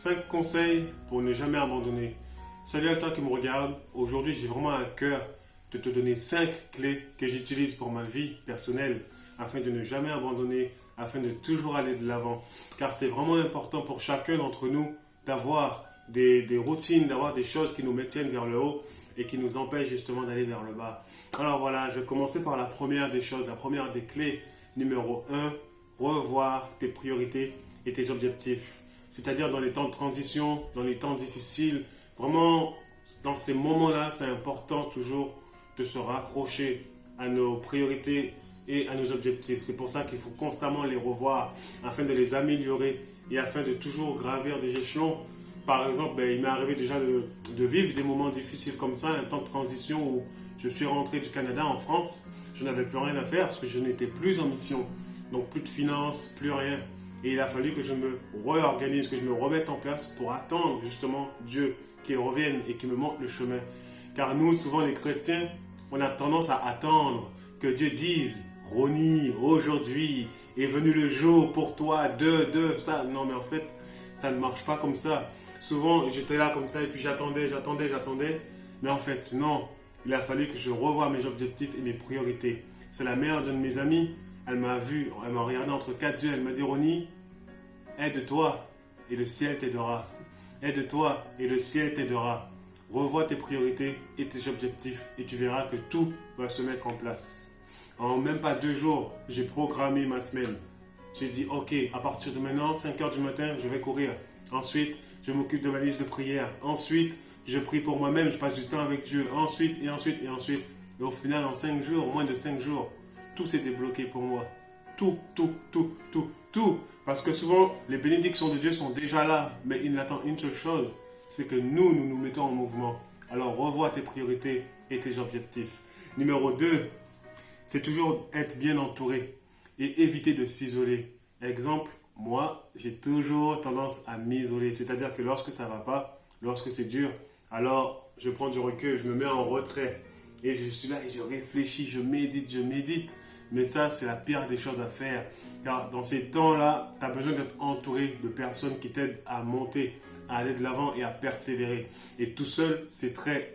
5 conseils pour ne jamais abandonner. Salut à toi qui me regarde. Aujourd'hui, j'ai vraiment à cœur de te donner 5 clés que j'utilise pour ma vie personnelle afin de ne jamais abandonner, afin de toujours aller de l'avant. Car c'est vraiment important pour chacun d'entre nous d'avoir des routines, d'avoir des choses qui nous maintiennent vers le haut et qui nous empêchent justement d'aller vers le bas. Alors voilà, je vais commencer par la première des choses, la première des clés. Numéro 1, revoir tes priorités et tes objectifs. C'est-à-dire dans les temps de transition, dans les temps difficiles, vraiment dans ces moments-là, c'est important toujours de se raccrocher à nos priorités et à nos objectifs. C'est pour ça qu'il faut constamment les revoir afin de les améliorer et afin de toujours gravir des échelons. Par exemple, il m'est arrivé déjà de vivre des moments difficiles comme ça, un temps de transition où je suis rentré du Canada en France. Je n'avais plus rien à faire parce que je n'étais plus en mission. Donc plus de finances, plus rien. Et il a fallu que je me réorganise, que je me remette en place pour attendre justement Dieu qu'il revienne et qu'il me montre le chemin. Car nous, souvent les chrétiens, on a tendance à attendre que Dieu dise « Ronnie, aujourd'hui est venu le jour pour toi, ça. » Non mais en fait, ça ne marche pas comme ça. Souvent, j'étais là comme ça et puis j'attendais. Mais en fait, non. Il a fallu que je revoie mes objectifs et mes priorités. C'est la mère d'un de mes amis. Elle m'a vu, elle m'a regardé entre quatre yeux. Elle m'a dit, Ronnie, aide-toi et le ciel t'aidera. Aide-toi et le ciel t'aidera. Revois tes priorités et tes objectifs et tu verras que tout va se mettre en place. En même pas 2 jours, j'ai programmé ma semaine. J'ai dit, ok, à partir de maintenant, 5 heures du matin, je vais courir. Ensuite, je m'occupe de ma liste de prières. Ensuite, je prie pour moi-même, je passe du temps avec Dieu. Ensuite. Et au final, en 5 jours, moins de 5 jours, tout s'est débloqué pour moi. Tout. Parce que souvent, les bénédictions de Dieu sont déjà là, mais il attend une seule chose, c'est que nous mettons en mouvement. Alors, revois tes priorités et tes objectifs. Numéro 2, c'est toujours être bien entouré et éviter de s'isoler. Exemple, moi, j'ai toujours tendance à m'isoler. C'est-à-dire que lorsque ça ne va pas, lorsque c'est dur, alors je prends du recul, je me mets en retrait. Et je suis là et je réfléchis, je médite. Mais ça, c'est la pire des choses à faire. Car dans ces temps-là, tu as besoin d'être entouré de personnes qui t'aident à monter, à aller de l'avant et à persévérer. Et tout seul, c'est très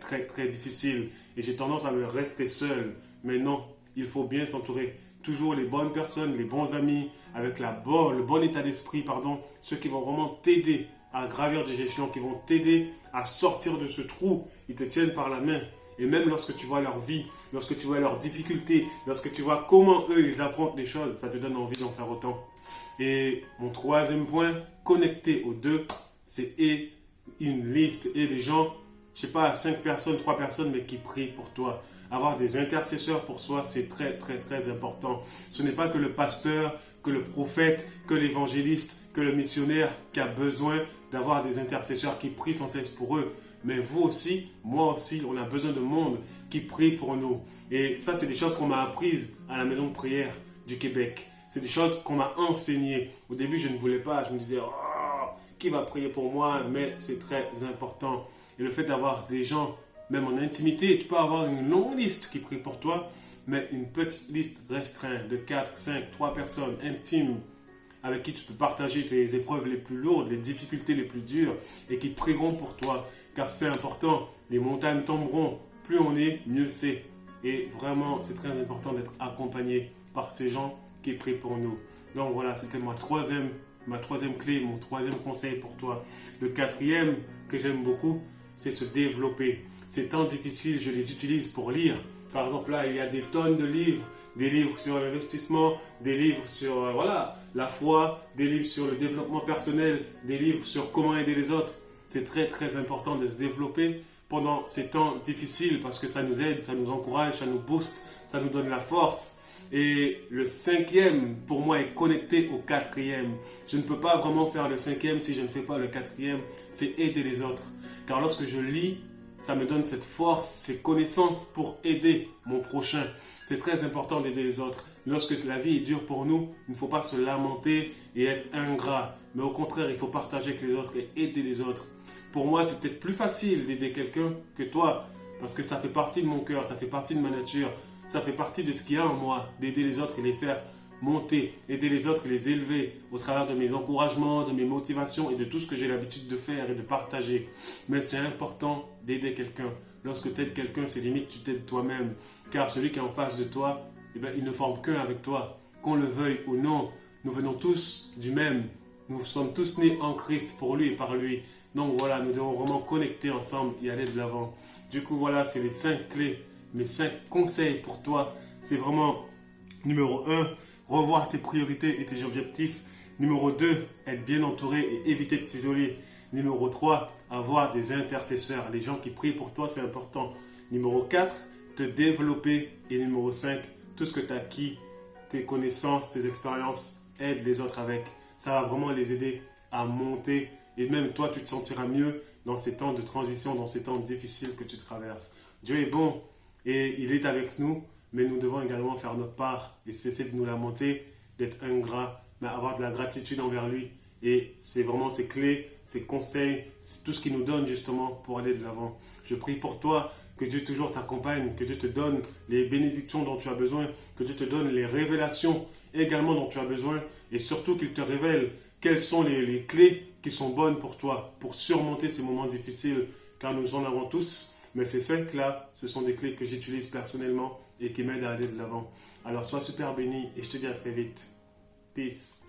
difficile. Et j'ai tendance à me rester seul. Mais non, il faut bien s'entourer. Toujours les bonnes personnes, les bons amis, avec le bon état d'esprit, ceux qui vont vraiment t'aider à gravir des échelons, qui vont t'aider à sortir de ce trou. Ils te tiennent par la main. Et même lorsque tu vois leur vie, lorsque tu vois leurs difficultés, lorsque tu vois comment eux, ils affrontent les choses, ça te donne envie d'en faire autant. Et mon 3e point, connecté aux 2, c'est une liste et des gens, je sais pas, 5 personnes, 3 personnes, mais qui prient pour toi. Avoir des intercesseurs pour soi, c'est très important. Ce n'est pas que le pasteur, que le prophète, que l'évangéliste, que le missionnaire qui a besoin d'avoir des intercesseurs qui prient sans cesse pour eux. Mais vous aussi, moi aussi, on a besoin de monde qui prie pour nous. Et ça, c'est des choses qu'on m'a apprises à la maison de prière du Québec. C'est des choses qu'on m'a enseignées. Au début, je ne voulais pas. Je me disais, oh, qui va prier pour moi? Mais c'est très important. Et le fait d'avoir des gens, même en intimité, tu peux avoir une longue liste qui prie pour toi, mais une petite liste restreinte de 4, 5, 3 personnes intimes avec qui tu peux partager tes épreuves les plus lourdes, les difficultés les plus dures et qui prieront pour toi. Car c'est important, les montagnes tomberont, plus on est, mieux c'est. Et vraiment, c'est très important d'être accompagné par ces gens qui prient pour nous. Donc voilà, c'était ma troisième clé, mon 3e conseil pour toi. Le 4e que j'aime beaucoup, c'est se développer. Ces temps difficiles, je les utilise pour lire. Par exemple, là, il y a des tonnes de livres, des livres sur l'investissement, des livres sur la foi, des livres sur le développement personnel, des livres sur comment aider les autres. C'est très important de se développer pendant ces temps difficiles parce que ça nous aide, ça nous encourage, ça nous booste, ça nous donne la force. Et le 5e, pour moi, est connecté au 4e. Je ne peux pas vraiment faire le 5e si je ne fais pas le 4e, c'est aider les autres. Car lorsque je lis, ça me donne cette force, ces connaissances pour aider mon prochain. C'est très important d'aider les autres. Lorsque la vie est dure pour nous, il ne faut pas se lamenter et être ingrat. Mais au contraire, il faut partager avec les autres et aider les autres. Pour moi, c'est peut-être plus facile d'aider quelqu'un que toi. Parce que ça fait partie de mon cœur, ça fait partie de ma nature. Ça fait partie de ce qu'il y a en moi, d'aider les autres et les faire monter, aider les autres, les élever au travers de mes encouragements, de mes motivations et de tout ce que j'ai l'habitude de faire et de partager. Mais c'est important d'aider quelqu'un. Lorsque tu aides quelqu'un, c'est limite tu t'aides toi-même. Car celui qui est en face de toi, eh bien, il ne forme qu'un avec toi. Qu'on le veuille ou non, nous venons tous du même. Nous sommes tous nés en Christ pour lui et par lui. Donc voilà, nous devons vraiment connecter ensemble et aller de l'avant. Du coup, voilà, c'est les 5 clés, mes 5 conseils pour toi. C'est vraiment, numéro 1, revoir tes priorités et tes objectifs. Numéro 2, être bien entouré et éviter de s'isoler. Numéro 3, avoir des intercesseurs. Les gens qui prient pour toi, c'est important. Numéro 4, te développer. Et numéro 5, tout ce que tu as acquis, tes connaissances, tes expériences, aide les autres avec. Ça va vraiment les aider à monter. Et même toi, tu te sentiras mieux dans ces temps de transition, dans ces temps difficiles que tu traverses. Dieu est bon et il est avec nous, mais nous devons également faire notre part et cesser de nous lamenter, d'être ingrats, mais avoir de la gratitude envers lui. Et c'est vraiment ses clés, ses conseils, c'est tout ce qu'il nous donne justement pour aller de l'avant. Je prie pour toi, que Dieu toujours t'accompagne, que Dieu te donne les bénédictions dont tu as besoin, que Dieu te donne les révélations également dont tu as besoin, et surtout qu'il te révèle quelles sont les clés qui sont bonnes pour toi, pour surmonter ces moments difficiles, car nous en avons tous, mais ces 5-là, ce sont des clés que j'utilise personnellement et qui m'aident à aller de l'avant. Alors sois super béni et je te dis à très vite. Peace.